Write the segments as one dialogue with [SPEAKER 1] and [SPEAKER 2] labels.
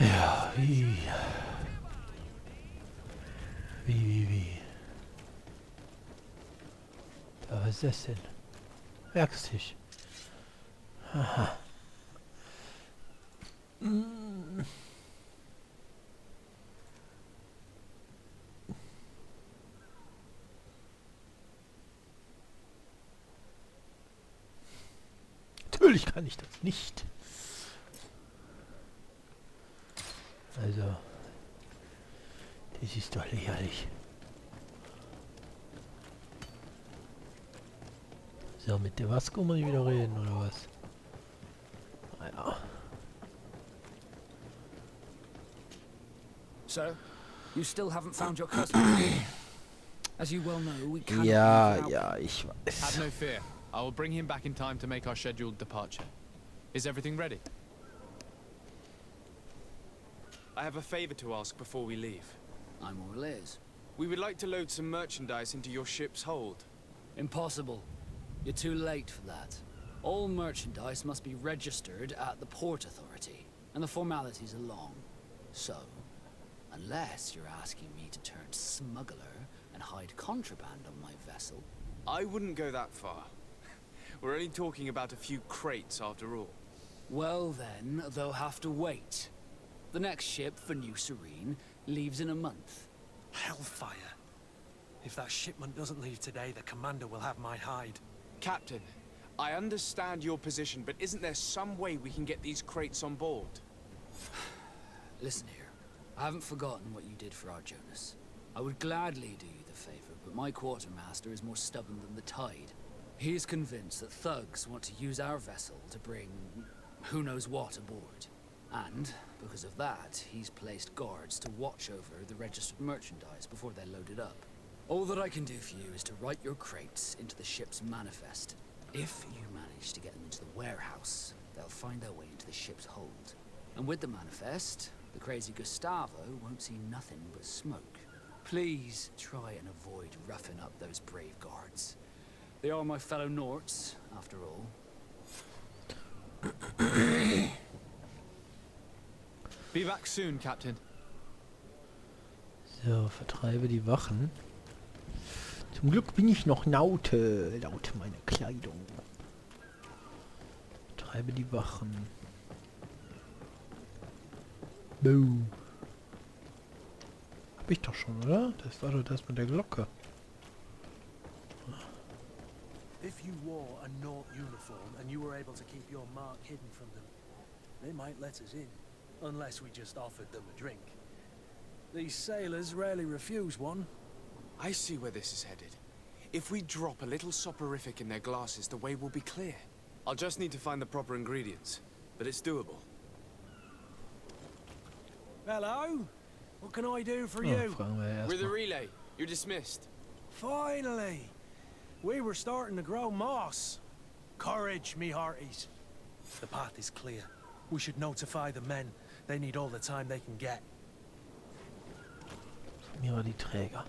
[SPEAKER 1] Ja, wie? Wie? Ja, was ist das denn? Werkstisch. Haha. Natürlich kann ich das nicht. Also, das ist doch lächerlich. So, mit der Vasco muss ich wieder reden, oder was? Naja.
[SPEAKER 2] So, you still haven't found your cousin? As you well know, we cannot
[SPEAKER 1] Ja,
[SPEAKER 2] leave without him.
[SPEAKER 1] ich
[SPEAKER 3] Have
[SPEAKER 1] weiß.
[SPEAKER 3] no fear. I will bring him back in time to make our scheduled departure. Is everything ready?
[SPEAKER 4] I have a favor to ask before we leave.
[SPEAKER 2] I'm all ears.
[SPEAKER 4] We would like to load some merchandise into your ship's hold.
[SPEAKER 2] Impossible. You're too late for that. All merchandise must be registered at the Port Authority, and the formalities are long. So, unless you're asking me to turn smuggler and hide contraband on my vessel...
[SPEAKER 4] I wouldn't go that far. We're only talking about a few crates after all.
[SPEAKER 2] Well then, they'll have to wait. The next ship for New Serene leaves in a month.
[SPEAKER 5] Hellfire. If that shipment doesn't leave today, the commander will have my hide.
[SPEAKER 4] Captain, I understand your position, but isn't there some way we can get these crates on board?
[SPEAKER 2] Listen here, I haven't forgotten what you did for our Jonas. I would gladly do you the favor, but my quartermaster is more stubborn than the tide. He is convinced that thugs want to use our vessel to bring who knows what aboard. And, because of that, he's placed guards to watch over the registered merchandise before they're loaded up. All that I can do for you is to write your crates into the ship's manifest. If you manage to get them into the warehouse, they'll find their way into the ship's hold. And with the manifest, the crazy Gustavo won't see nothing but smoke. Please try and avoid roughing up those brave guards. They are my fellow Norts, after all.
[SPEAKER 3] Be back soon, Captain.
[SPEAKER 1] So, vertreibe die Wachen. Zum Glück bin ich noch Naute, laut meiner Kleidung. Vertreibe die Wachen. Boom. Hab ich doch schon, oder? Das war doch das mit der Glocke.
[SPEAKER 5] If you wore a Nort uniform and you were able to keep your mark hidden from them, they might let us in, unless we just offered them a drink. These sailors rarely refuse one.
[SPEAKER 4] I see where this is headed. If we drop a little soporific in their glasses, the way will be clear. I'll just need to find the proper ingredients, but it's doable.
[SPEAKER 5] Hello? What can I do for
[SPEAKER 1] Oh,
[SPEAKER 5] you?
[SPEAKER 1] fragen wir
[SPEAKER 4] With a
[SPEAKER 1] erstmal.
[SPEAKER 4] relay, you're dismissed.
[SPEAKER 5] Finally! We were starting to grow moss. Courage, me hearties. The path is clear. We should notify the men. They need all the time they can get.
[SPEAKER 1] Mir war die Träger.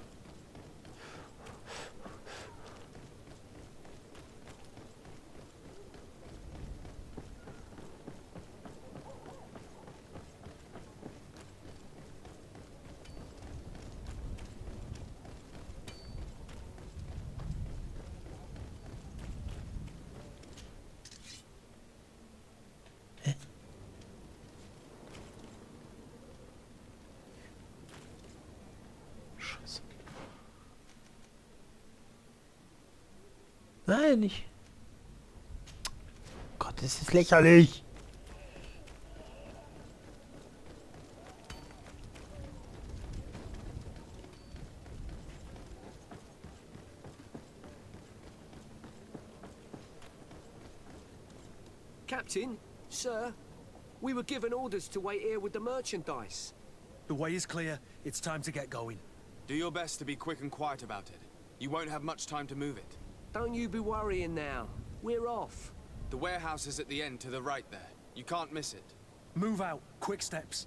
[SPEAKER 1] Scheiße. Nein, nicht. Gott, das ist lächerlich.
[SPEAKER 6] Captain, sir, we were given orders to wait here with the merchandise.
[SPEAKER 5] The way is clear. It's time to get going.
[SPEAKER 4] Do your best to be quick and quiet about it. You won't have much time to move it.
[SPEAKER 6] Don't you be worrying now. We're off.
[SPEAKER 4] The warehouse is at the end to the right there. You can't miss it.
[SPEAKER 5] Move out. Quick steps.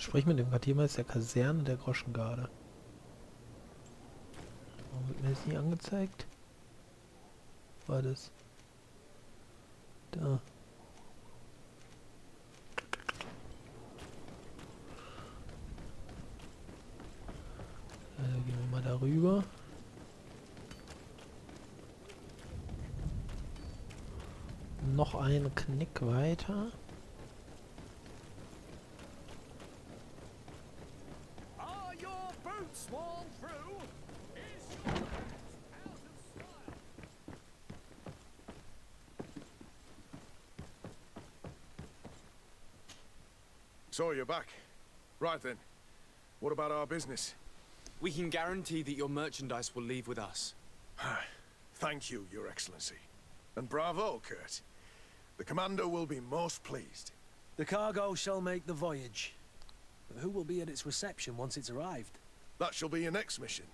[SPEAKER 1] Sprich mit dem Quartiermeister der Kaserne der Groschengarde. Warum wird mir das nie angezeigt? War das? Da. Gehen wir mal darüber. Noch einen Knick weiter.
[SPEAKER 5] Are your boots worn through? Is your hat out of style?
[SPEAKER 7] So you're back. Right then. What about our business?
[SPEAKER 4] We can guarantee that your merchandise will leave with us.
[SPEAKER 7] Thank you, Your Excellency. And bravo, Kurt. The Commander will be most pleased.
[SPEAKER 5] The cargo shall make the voyage. But who will be at its reception once it's arrived?
[SPEAKER 7] That shall be your next mission.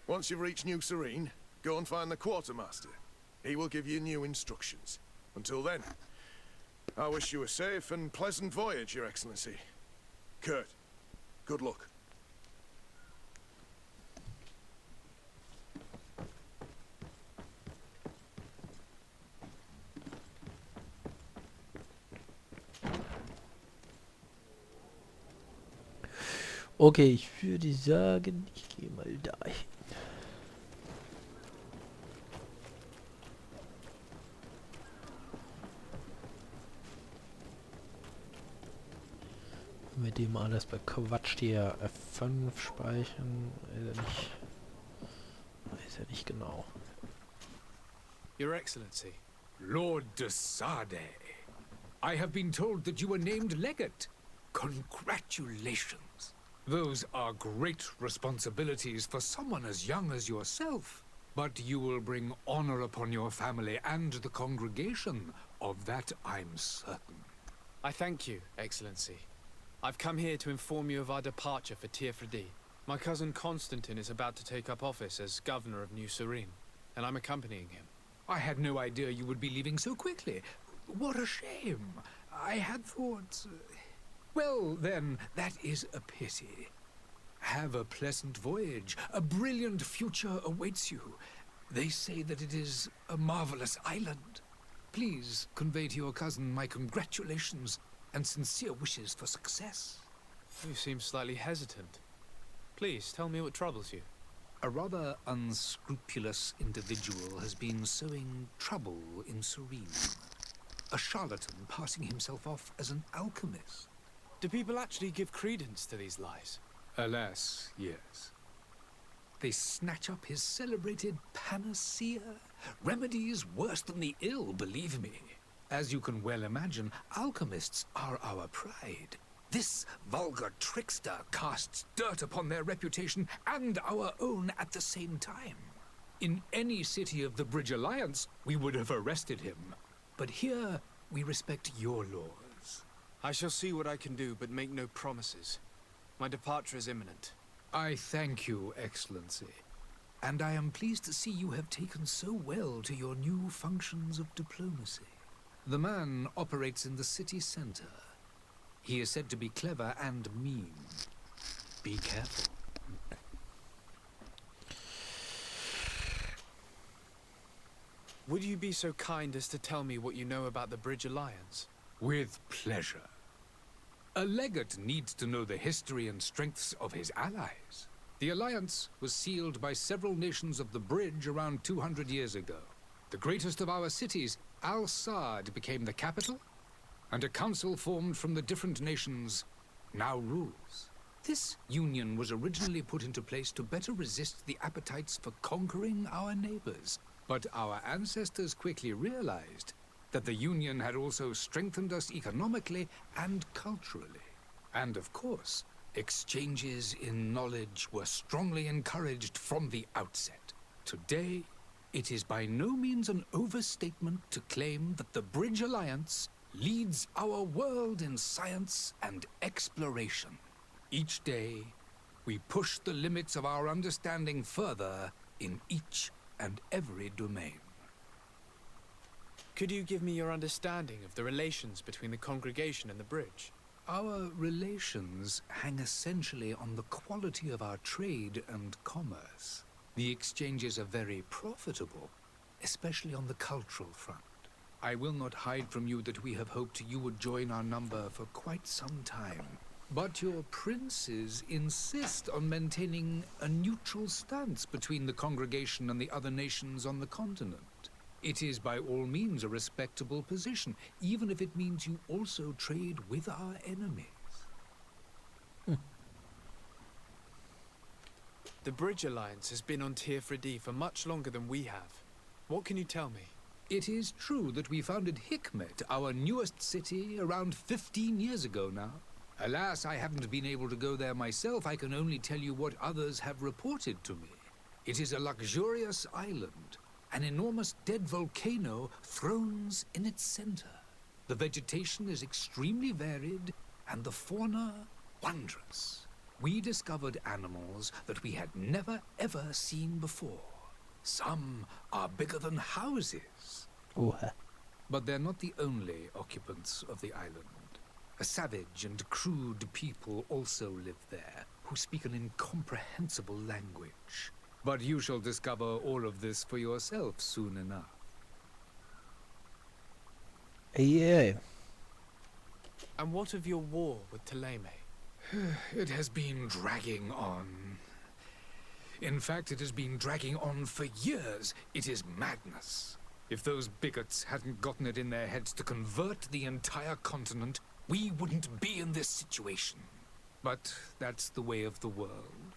[SPEAKER 7] Once you've reached New Serene, go and find the Quartermaster. He will give you new instructions. Until then, I wish you a safe and pleasant voyage, Your Excellency. Kurt, good luck.
[SPEAKER 1] Okay, ich würde sagen, ich gehe mal dahin. Mit dem alles bei Quatsch hier F5 speichern, weiß ja nicht genau.
[SPEAKER 3] Your Excellency.
[SPEAKER 8] Lord de Sade, I have been told that you were named Legate. Congratulations. Those are great responsibilities for someone as young as yourself. But you will bring honor upon your family and the congregation. Of that I'm certain.
[SPEAKER 3] I thank you, Excellency. I've come here to inform you of our departure for Tiefredi. My cousin Constantine is about to take up office as Governor of New Serene, and I'm accompanying him.
[SPEAKER 8] I had no idea you would be leaving so quickly. What a shame. I had thought... Well, then, that is a pity. Have a pleasant voyage. A brilliant future awaits you. They say that it is a marvelous island. Please convey to your cousin my congratulations and sincere wishes for success.
[SPEAKER 3] You seem slightly hesitant. Please, tell me what troubles you.
[SPEAKER 8] A rather unscrupulous individual has been sowing trouble in Serene. A charlatan passing himself off as an alchemist.
[SPEAKER 3] Do people actually give credence to these lies?
[SPEAKER 8] Alas, yes. They snatch up his celebrated panacea. Remedies worse than the ill, believe me. As you can well imagine, alchemists are our pride. This vulgar trickster casts dirt upon their reputation and our own at the same time. In any city of the Bridge Alliance, we would have arrested him. But here, we respect your laws.
[SPEAKER 3] I shall see what I can do, but make no promises. My departure is imminent.
[SPEAKER 8] I thank you, Excellency. And I am pleased to see you have taken so well to your new functions of diplomacy. The man operates in the city center. He is said to be clever and mean. Be careful.
[SPEAKER 3] Would you be so kind as to tell me what you know about the Bridge Alliance?
[SPEAKER 8] With pleasure. A legate needs to know the history and strengths of his allies. The alliance was sealed by several nations of the Bridge around 200 years ago. The greatest of our cities, Al-Sad, became the capital, and a council formed from the different nations now rules. This union was originally put into place to better resist the appetites for conquering our neighbors. But our ancestors quickly realized that the Union had also strengthened us economically and culturally. And of course, exchanges in knowledge were strongly encouraged from the outset. Today, it is by no means an overstatement to claim that the Bridge Alliance leads our world in science and exploration. Each day, we push the limits of our understanding further in each and every domain.
[SPEAKER 3] Could you give me your understanding of the relations between the congregation and the Bridge?
[SPEAKER 8] Our relations hang essentially on the quality of our trade and commerce. The exchanges are very profitable, especially on the cultural front. I will not hide from you that we have hoped you would join our number for quite some time. But your princes insist on maintaining a neutral stance between the congregation and the other nations on the continent. It is by all means a respectable position, even if it means you also trade with our enemies.
[SPEAKER 3] The Bridge Alliance has been on Tearfredi for much longer than we have. What can you tell me?
[SPEAKER 8] It is true that we founded Hikmet, our newest city, around 15 years ago now. Alas, I haven't been able to go there myself. I can only tell you what others have reported to me. It is a luxurious island. An enormous dead volcano thrones in its center. The vegetation is extremely varied, and the fauna wondrous. We discovered animals that we had never ever seen before. Some are bigger than houses. But they're not the only occupants of the island. A savage and crude people also live there, who speak an incomprehensible language. But you shall discover all of this for yourself soon enough.
[SPEAKER 1] Yeah.
[SPEAKER 3] And what of your war with Thélème?
[SPEAKER 8] It has been dragging on. In fact, it has been dragging on for years. It is madness. If those bigots hadn't gotten it in their heads to convert the entire continent, we wouldn't be in this situation. But that's the way of the world.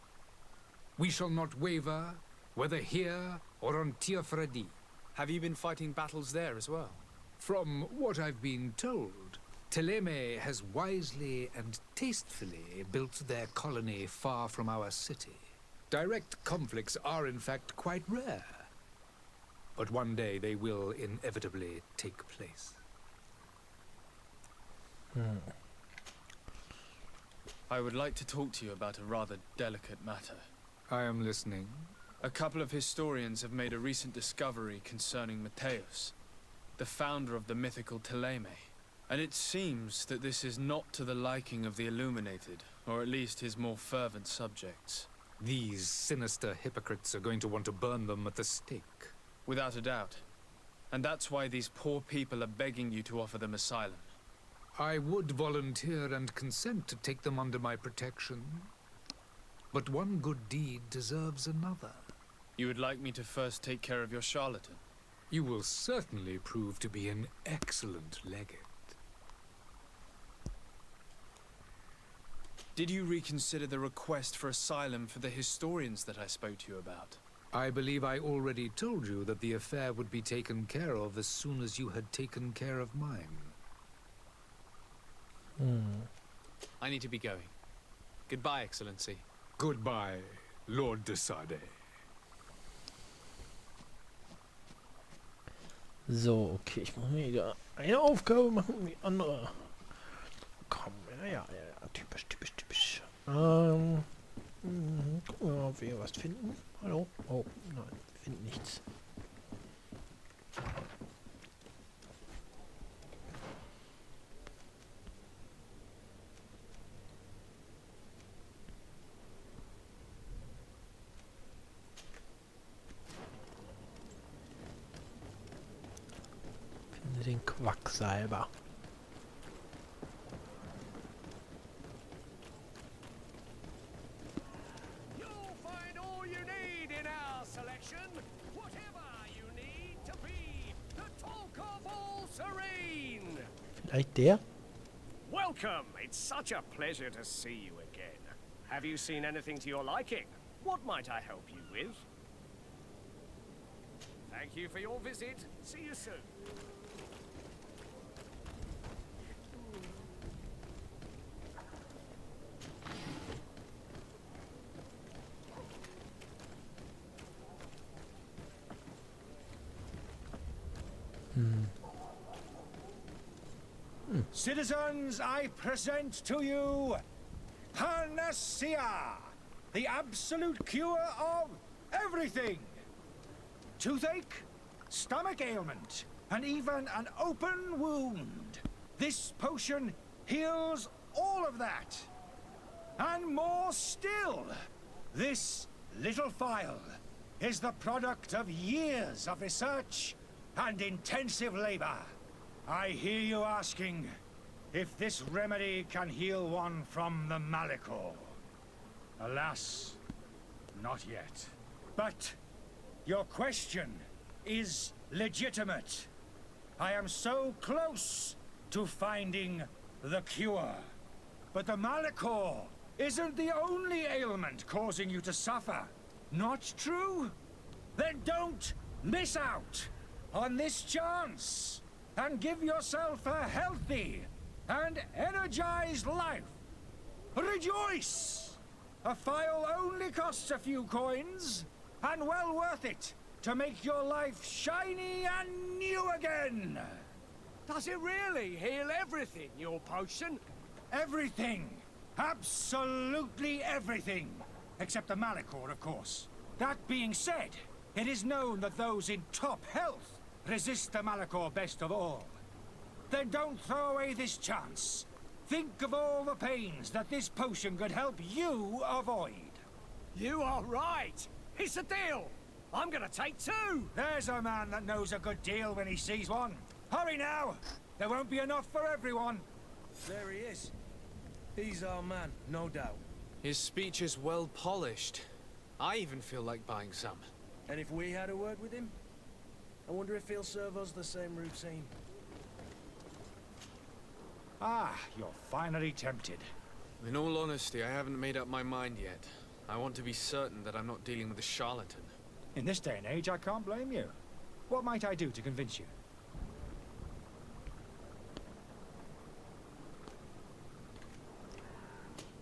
[SPEAKER 8] We shall not waver, whether here or on Tearfredi.
[SPEAKER 3] Have you been fighting battles there as well?
[SPEAKER 8] From what I've been told, Thélème has wisely and tastefully built their colony far from our city. Direct conflicts are in fact quite rare. But one day they will inevitably take place.
[SPEAKER 3] I would like to talk to you about a rather delicate matter.
[SPEAKER 8] I am listening.
[SPEAKER 3] A couple of historians have made a recent discovery concerning Matthäus, the founder of the mythical Thélème. And it seems that this is not to the liking of the Illuminated, or at least his more fervent subjects.
[SPEAKER 8] These sinister hypocrites are going to want to burn them at the stake.
[SPEAKER 3] Without a doubt. And that's why these poor people are begging you to offer them asylum.
[SPEAKER 8] I would volunteer and consent to take them under my protection. But one good deed deserves another.
[SPEAKER 3] You would like me to first take care of your charlatan?
[SPEAKER 8] You will certainly prove to be an excellent legate.
[SPEAKER 3] Did you reconsider the request for asylum for the historians that I spoke to you about?
[SPEAKER 8] I believe I already told you that the affair would be taken care of as soon as you had taken care of mine.
[SPEAKER 3] I need to be going. Goodbye, Excellency.
[SPEAKER 8] Goodbye, Lord de Sade.
[SPEAKER 1] So, okay, ich muss wieder eine Aufgabe machen und die andere. Komm, ja, typisch. Gucken wir mal, ob wir was finden. Hallo? Oh, nein, wir finden nichts. Finden Sie den Quacksalber. Vielleicht der?
[SPEAKER 9] Welcome! It's such a pleasure to see you again. Have you seen anything to your liking? What might I help you with? Thank you for your visit. See you soon.
[SPEAKER 10] Citizens, I present to you Panacea, the absolute cure of everything. Toothache, stomach ailment, and even an open wound. This potion heals all of that. And more still. This little phial is the product of years of research and intensive labor. I hear you asking if this remedy can heal one from the Malachor. Alas, not yet. But your question is legitimate. I am so close to finding the cure. But the Malachor isn't the only ailment causing you to suffer. Not true? Then don't miss out on this chance and give yourself a healthy and energized life. Rejoice! A phial only costs a few coins, and well worth it to make your life shiny and new again.
[SPEAKER 6] Does it really heal everything, your potion?
[SPEAKER 10] Everything. Absolutely everything. Except the Malachor, of course. That being said, it is known that those in top health resist the Malachor best of all. Then don't throw away this chance. Think of all the pains that this potion could help you avoid.
[SPEAKER 6] You are right. It's a deal. I'm gonna take 2.
[SPEAKER 10] There's a man that knows a good deal when he sees one. Hurry now. There won't be enough for everyone.
[SPEAKER 5] There he is. He's our man, no doubt.
[SPEAKER 4] His speech is well polished. I even feel like buying some.
[SPEAKER 5] And if we had a word with him, I wonder if he'll serve us the same routine.
[SPEAKER 10] Ah, you're finally tempted.
[SPEAKER 4] In all honesty, I haven't made up my mind yet. I want to be certain that I'm not dealing with a charlatan.
[SPEAKER 10] In this day and age, I can't blame you. What might I do to convince you?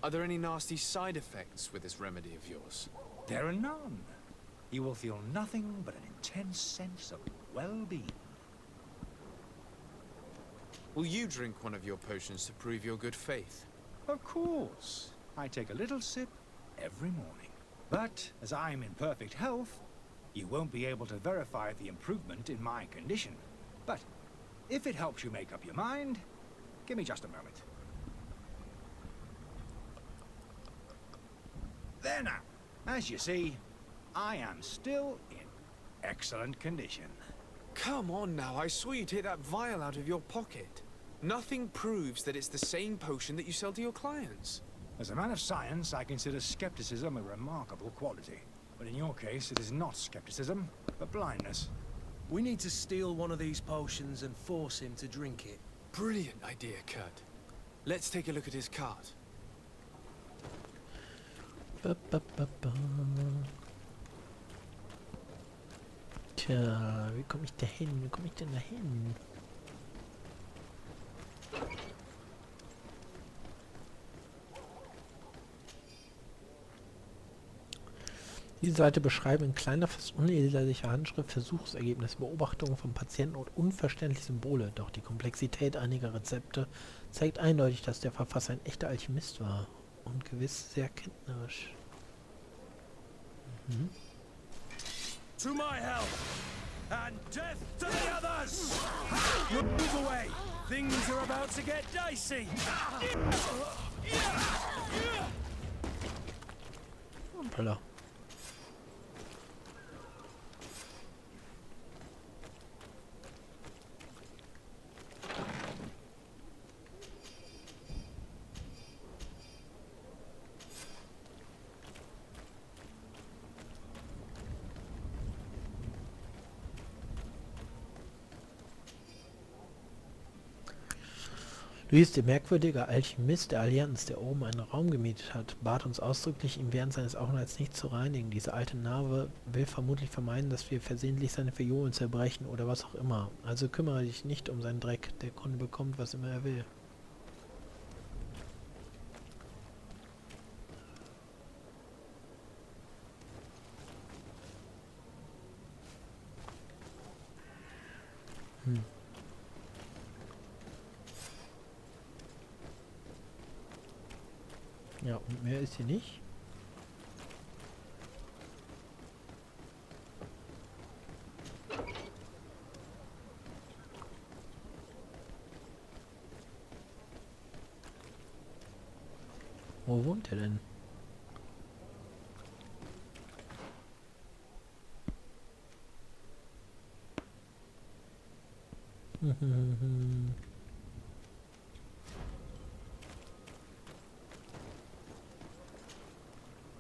[SPEAKER 4] Are there any nasty side effects with this remedy of yours?
[SPEAKER 10] There are none. You will feel nothing but an intense sense of well-being.
[SPEAKER 4] Will you drink one of your potions to prove your good faith?
[SPEAKER 10] Of course. I take a little sip every morning. But as I'm in perfect health, you won't be able to verify the improvement in my condition. But if it helps you make up your mind, give me just a moment. There now. As you see, I am still in excellent condition.
[SPEAKER 4] Come on now, I saw you take that vial out of your pocket. Nothing proves that it's the same potion that you sell to your clients.
[SPEAKER 10] As a man of science, I consider skepticism a remarkable quality. But in your case, it is not skepticism, but blindness.
[SPEAKER 5] We need to steal one of these potions and force him to drink it.
[SPEAKER 4] Brilliant idea, Kurt. Let's take a look at his cart.
[SPEAKER 1] Ba, ba, ba, ba. Tja, wie komme ich da hin? Wie komme ich denn da hin? Diese Seite beschreibt in kleiner, fast unleserlicher Handschrift Versuchsergebnisse, Beobachtungen von Patienten und unverständliche Symbole. Doch die Komplexität einiger Rezepte zeigt eindeutig, dass der Verfasser ein echter Alchemist war. Und gewiss sehr kenntnerisch. Mhm.
[SPEAKER 5] To my health, and death to the others! Move away! Things are about to get dicey!
[SPEAKER 1] Hoppala. Luis, der merkwürdige Alchemist der Allianz, der oben einen Raum gemietet hat, bat uns ausdrücklich, ihn während seines Aufenthalts nicht zu reinigen. Diese alte Narbe will vermutlich vermeiden, dass wir versehentlich seine Fiolen zerbrechen oder was auch immer. Also kümmere dich nicht um seinen Dreck. Der Kunde bekommt, was immer er will. Ja, und mehr ist hier nicht. Wo wohnt er denn?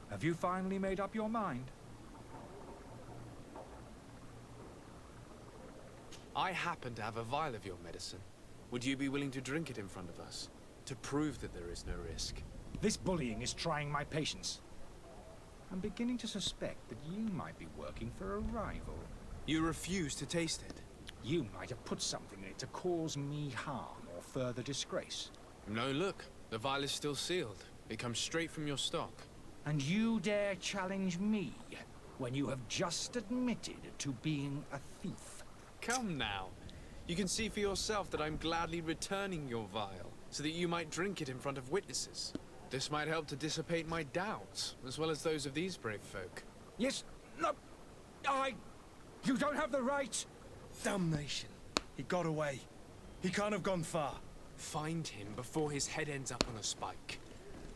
[SPEAKER 10] Have you finally made up your mind?
[SPEAKER 4] I happen to have a vial of your medicine. Would you be willing to drink it in front of us? To prove that there is no risk?
[SPEAKER 10] This bullying is trying my patience. I'm beginning to suspect that you might be working for a rival.
[SPEAKER 4] You refuse to taste it?
[SPEAKER 10] You might have put something in it to cause me harm or further disgrace.
[SPEAKER 4] No, look. The vial is still sealed. It comes straight from your stock.
[SPEAKER 10] And you dare challenge me when you have just admitted to being a thief?
[SPEAKER 4] Come now. You can see for yourself that I'm gladly returning your vial, so that you might drink it in front of witnesses. This might help to dissipate my doubts, as well as those of these brave folk.
[SPEAKER 10] Yes, no, you don't have the right.
[SPEAKER 5] Damnation. He got away. He can't have gone far.
[SPEAKER 4] Find him before his head ends up on a spike.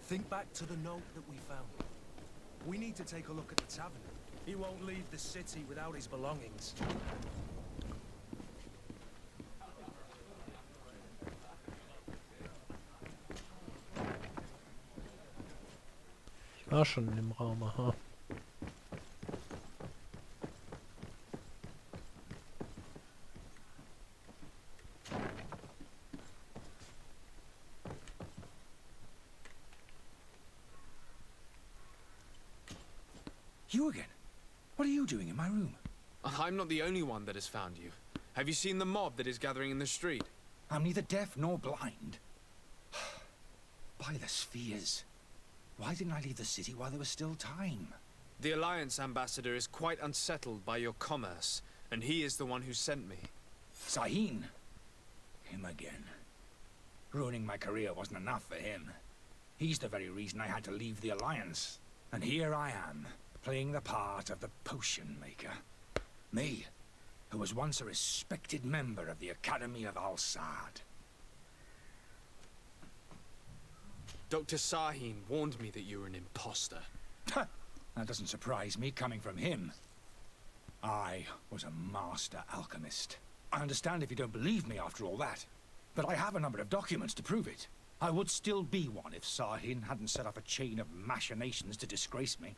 [SPEAKER 5] Think back to the note that we found. We need to take a look at the tavern. He won't leave the city without his belongings.
[SPEAKER 1] Ich war schon in dem Raum, aha.
[SPEAKER 10] You again? What are you doing in my room?
[SPEAKER 4] I'm not the only one that has found you. Have you seen the mob that is gathering in the street?
[SPEAKER 10] I'm neither deaf nor blind. By the spheres. Why didn't I leave the city while there was still time?
[SPEAKER 4] The Alliance ambassador is quite unsettled by your commerce, and he is the one who sent me.
[SPEAKER 10] Sahin? Him again. Ruining my career wasn't enough for him. He's the very reason I had to leave the Alliance. And here I am, playing the part of the potion maker. Me, who was once a respected member of the Academy of Al-Sad.
[SPEAKER 4] Dr. Sahin warned me that you were an imposter.
[SPEAKER 10] That doesn't surprise me, coming from him. I was a master alchemist. I understand if you don't believe me after all that, but I have a number of documents to prove it. I would still be one if Sahin hadn't set up a chain of machinations to disgrace me.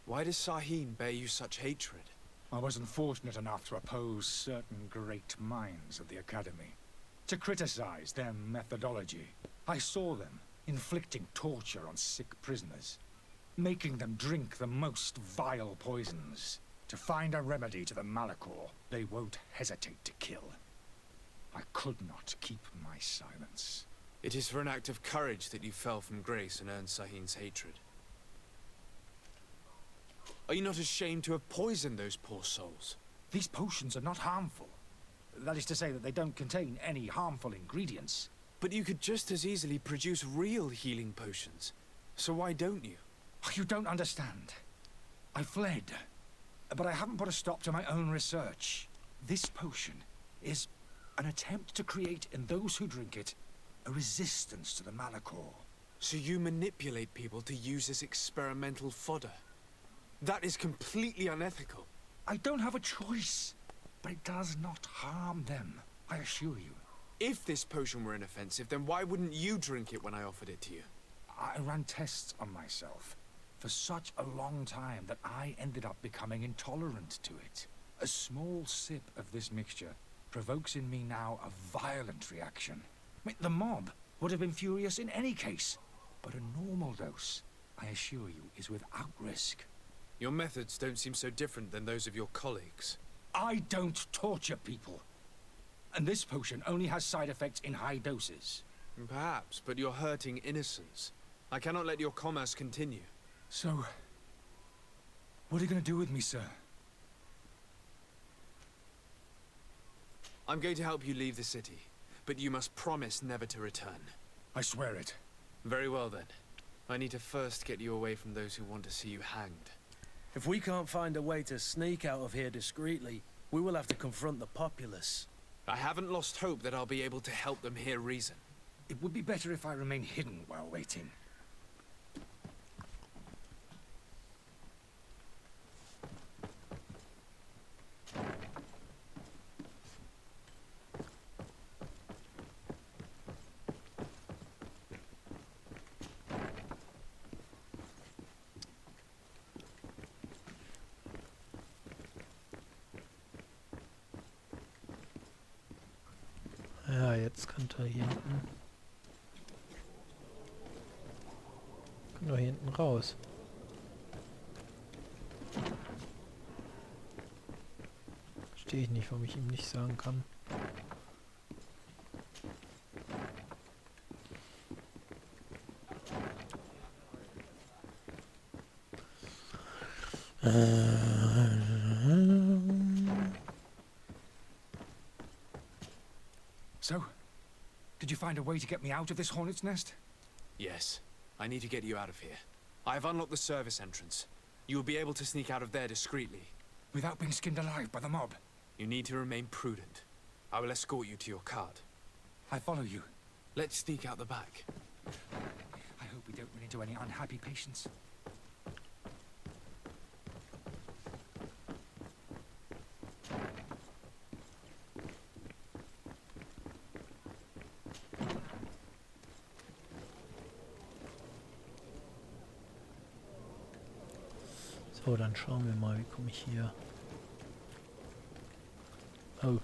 [SPEAKER 4] Why does Sahin bear you such hatred?
[SPEAKER 10] I wasn't fortunate enough to oppose certain great minds of the Academy. To criticize their methodology. I saw them inflicting torture on sick prisoners, making them drink the most vile poisons. To find a remedy to the Malachor, they won't hesitate to kill. I could not keep my silence.
[SPEAKER 4] It is for an act of courage that you fell from grace and earned Sahin's hatred. Are you not ashamed to have poisoned those poor souls?
[SPEAKER 10] These potions are not harmful. That is to say that they don't contain any harmful ingredients.
[SPEAKER 4] But you could just as easily produce real healing potions. So why don't you?
[SPEAKER 10] You don't understand. I fled, but I haven't put a stop to my own research. This potion is an attempt to create in those who drink it a resistance to the Malachor.
[SPEAKER 4] So you manipulate people to use as experimental fodder? That is completely unethical.
[SPEAKER 10] I don't have a choice, but it does not harm them, I assure you.
[SPEAKER 4] If this potion were inoffensive, then why wouldn't you drink it when I offered it to you?
[SPEAKER 10] I ran tests on myself for such a long time that I ended up becoming intolerant to it. A small sip of this mixture provokes in me now a violent reaction. The mob would have been furious in any case, but a normal dose, I assure you, is without risk.
[SPEAKER 4] Your methods don't seem so different than those of your colleagues.
[SPEAKER 10] I don't torture people. And this potion only has side effects in high doses.
[SPEAKER 4] Perhaps, but you're hurting innocents. I cannot let your commerce continue.
[SPEAKER 10] So, what are you going to do with me, sir?
[SPEAKER 4] I'm going to help you leave the city, but you must promise never to return.
[SPEAKER 10] I swear it.
[SPEAKER 4] Very well then. I need to first get you away from those who want to see you hanged.
[SPEAKER 5] If we can't find a way to sneak out of here discreetly, we will have to confront the populace.
[SPEAKER 4] I haven't lost hope that I'll be able to help them hear reason.
[SPEAKER 10] It would be better if I remain hidden while waiting.
[SPEAKER 1] Ja, jetzt könnte er hier hinten. Kann doch hier hinten raus. Verstehe ich nicht, warum ich ihm nicht sagen kann.
[SPEAKER 10] So, did you find a way to get me out of this hornet's nest?
[SPEAKER 4] Yes. I need to get you out of here. I have unlocked the service entrance. You will be able to sneak out of there discreetly.
[SPEAKER 10] Without being skinned alive by the mob?
[SPEAKER 4] You need to remain prudent. I will escort you to your cart.
[SPEAKER 10] I follow you.
[SPEAKER 4] Let's sneak out the back.
[SPEAKER 10] I hope we don't run into any unhappy patients.
[SPEAKER 1] So, dann schauen wir mal, wie komme ich hier. Oh.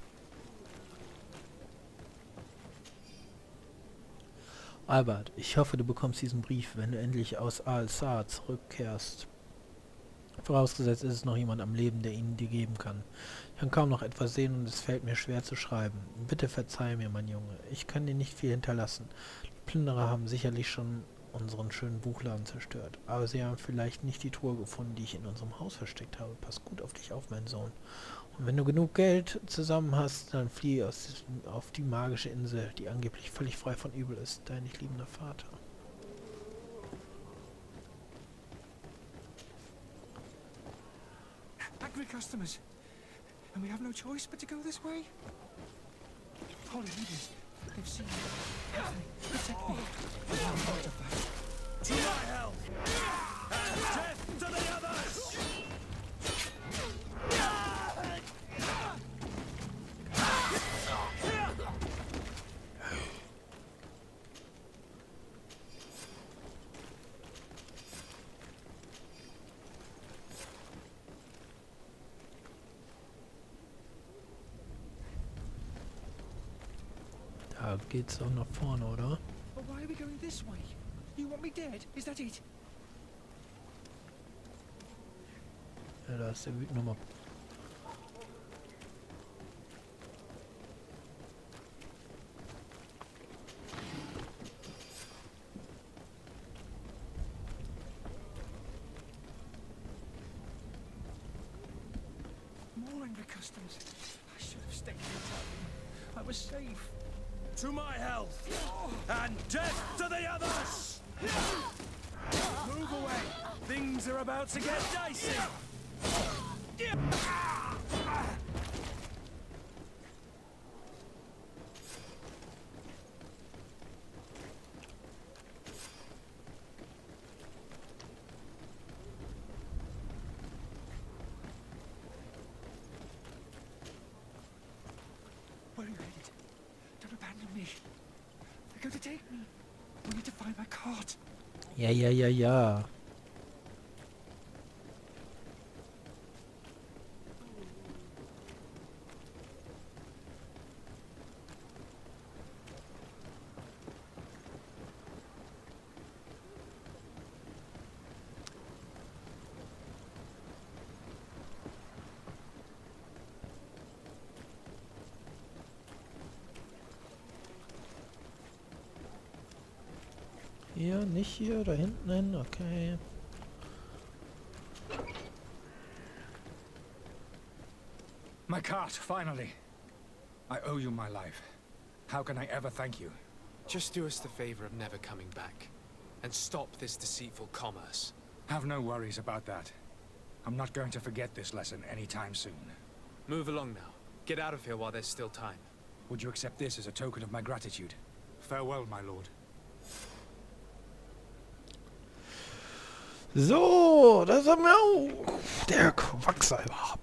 [SPEAKER 1] Albert, ich hoffe, du bekommst diesen Brief, wenn du endlich aus Al-Saad zurückkehrst. Vorausgesetzt ist es noch jemand am Leben, der ihn dir geben kann. Ich kann kaum noch etwas sehen und es fällt mir schwer zu schreiben. Bitte verzeih mir, mein Junge. Ich kann dir nicht viel hinterlassen. Die Plünderer haben sicherlich schon unseren schönen Buchladen zerstört. Aber sie haben vielleicht nicht die Truhe gefunden, die ich in unserem Haus versteckt habe. Pass gut auf dich auf, mein Sohn. Und wenn du genug Geld zusammen hast, dann flieh auf die magische Insel, die angeblich völlig frei von Übel ist. Dein dich liebender Vater.
[SPEAKER 10] Angry customers. And we have no choice but to go this way? Holy leaders, they've seen me. Protect me. I'm not a fight.
[SPEAKER 9] To my help! And death to the others!
[SPEAKER 1] Da geht's auch nach vorne, oder?
[SPEAKER 10] But why are we going this way? You want me dead? Is that it?
[SPEAKER 1] Ja, da ist der Wütnummer.
[SPEAKER 10] More angry customers. I should have stayed in town. I was safe.
[SPEAKER 9] To my health! And death to the others! Move away! Things are about to get dicey!
[SPEAKER 10] Where are you headed? Don't abandon me. They're going to take me. We need to find my cart.
[SPEAKER 1] Ja, ja, ja, ja. Hier, nicht hier, da hinten hin, okay.
[SPEAKER 10] My cart, finally. I owe you my life. How can I ever thank you?
[SPEAKER 4] Just do us the favor of never coming back. And stop this deceitful commerce.
[SPEAKER 10] Have no worries about that. I'm not going to forget this lesson anytime soon.
[SPEAKER 4] Move along now. Get out of here while there's still time.
[SPEAKER 10] Would you accept this as a token of my gratitude?
[SPEAKER 8] Farewell, my lord.
[SPEAKER 1] So, das haben wir auch. Der Quacksalber.